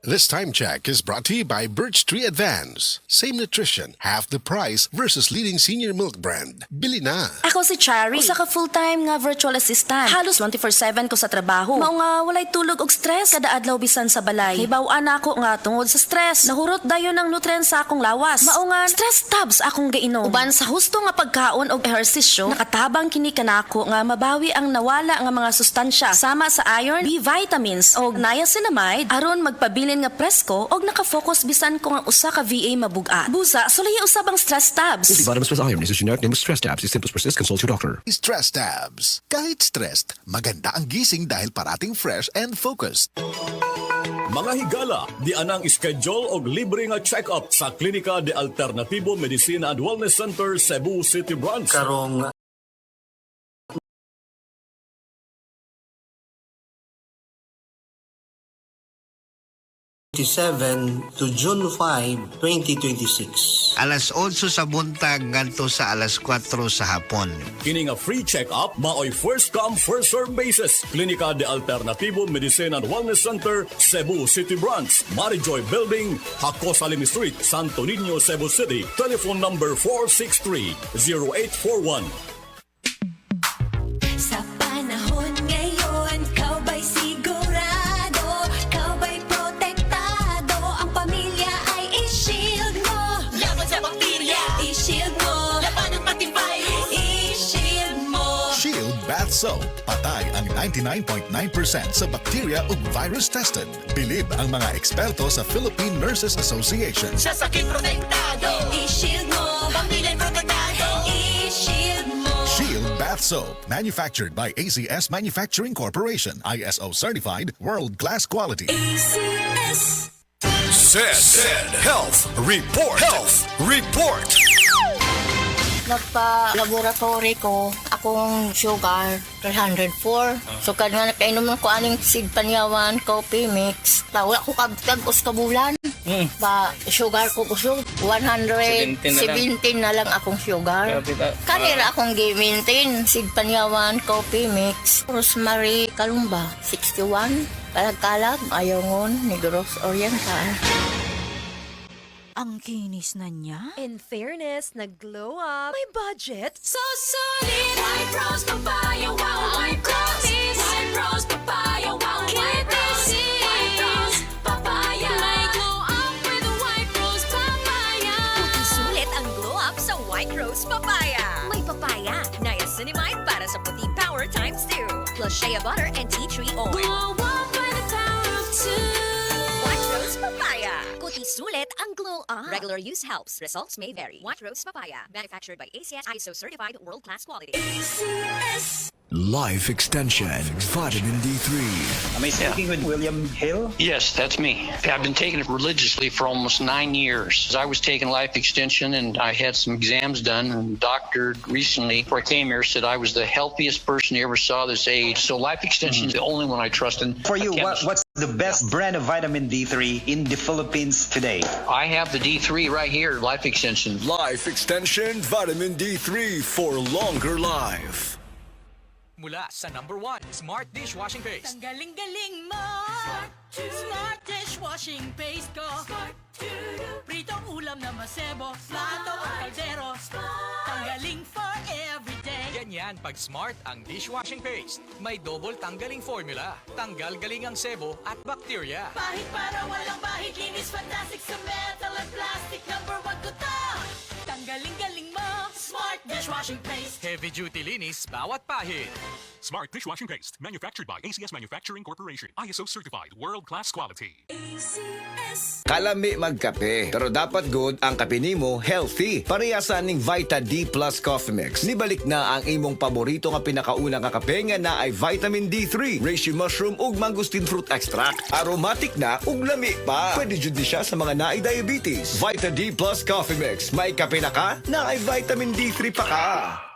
This time check is brought to you by Birch Tree Advance. Same nutrition, half the price versus leading senior milk brand. Bili na! Ako si Chari. Usa ka full-time nga virtual assistant. Halos 24/7 ko sa trabaho. Mao nga walay tulog og stress kada adlaw bisan sa balay. Hibaw-an ako nga tungod sa stress. Nahurot dayon ng nutrients sa akong lawas. Mao nga stress tabs akong gainom. Uban sa husto nga pagkaon og ehersisyo, nakatabang kini kanako nga mabawi ang nawala nga mga sustansya sama sa iron, B vitamins og niacinamide aron magpabilin nga presko og nakafocus bisan ko nga usa ka VA mabugat. Busa, sulay usab ang stress tabs. Vitamins plus iron is a generic name of stress tabs. If symptoms persist, consult your doctor. Stress tabs. Kahit stressed, maganda ang gising dahil parating fresh and focused. Mga higala, di anang schedule og libre nga check-up sa Klinika de Alternativo Medicine and Wellness Center, Cebu City Branch. Karong 27 to June 5, 2026. Alas 8 sa buntag ngadto sa alas 4 sa hapon. Kini nga free check-up maoy first come first serve basis. Klinika de Alternativo Medicine and Wellness Center, Cebu City Branch, Marijoy Building, Hakos Alim Street, Santo Niño, Cebu City. Telephone number 463-0841. Sa panahon ngayon, kau ba'y sigurado? Kau ba'y protektado? Ang pamilya ay i-shield mo. Laban sa bakterya, i-shield mo. Laban ng pati virus, i-shield mo. Shield Bath Soap. Patay ang 99.9% sa bacteria ug virus tested. Bilib ang mga eksperto sa Philippine Nurses Association. Sa sakit protektado, i-shield mo. Pamilya protektado, i-shield mo. Shield Bath Soap. Manufactured by ACS Manufacturing Corporation. ISO certified, world-class quality. ACS. Said Health Report. Health Report. Nagpa-laboratory ko, akong sugar, 304. So, kanya nakainom ko aning seed panyawan, coffee mix. Wala ko kabtagos ka bulan. Ba, sugar ko kusog, 117 na lang akong sugar. Kanira akong gi-maintain, seed panyawan, coffee mix. Rosemary Kalumba, 61. Kalag-kalag, Ayongon, Negros Oriental. Ang kinis na niya. In fairness, nag-glow up. May budget. So solid, White Rose Papaya, wow, White Rose. White Rose Papaya, wow, White Rose. White Rose Papaya. May glow up with White Rose Papaya. Puti sulit ang glow up sa White Rose Papaya. May papaya, niacinamide para sa puti power times 2. Plus shea butter and tea tree oil. Glow up by the power of 2. White Rose Papaya. Kuti sulit ang glow up. Regular use helps. Results may vary. White Rose Papaya. Manufactured by ACS ISO certified world-class quality. ACS. Life Extension, Vitamin D3. Am I speaking with William Hill? Yes, that's me. I've been taking it religiously for almost 9 years. I was taking Life Extension and I had some exams done, and the doctor recently, before I came here, said I was the healthiest person he ever saw this age. So Life Extension is the only one I trust. And For you, what's the best brand of vitamin D3 in the Philippines today? I have the D3 right here, Life Extension. Life Extension Vitamin D3 for longer life. Mula sa #1 Smart Dishwashing Paste. Ang galing-galing mo. Smart dishwashing paste ko. Pritong ulam na masebo. Plato o kaldero. Tanggaling for everyday. Ganyan pag Smart ang dishwashing paste. May double tanggaling formula. Tanggal galing ang sebo at bakterya. Pahit para walang bahid. Linis fantastic sa metal at plastic. #1 ko to. Tanggaling-galing mo. Smart dishwashing paste. Heavy duty linis bawat pahid. Smart Dishwashing Paste. Manufactured by ACS Manufacturing Corporation. ISO certified. World-class quality. ACS. Kalami magkape, pero dapat good ang kape nimo healthy. Parehasan ning Vita D Plus Coffee Mix. Nibalik na ang imong paborito nga pinakauna nga kape nga na ay vitamin D3, reishi mushroom ug mangosteen fruit extract. Aromatic na ug lami pa. Pwede jud ni siya sa mga naay diabetes. Vita D Plus Coffee Mix. May kape na ka, na ay vitamin D3 pa ka.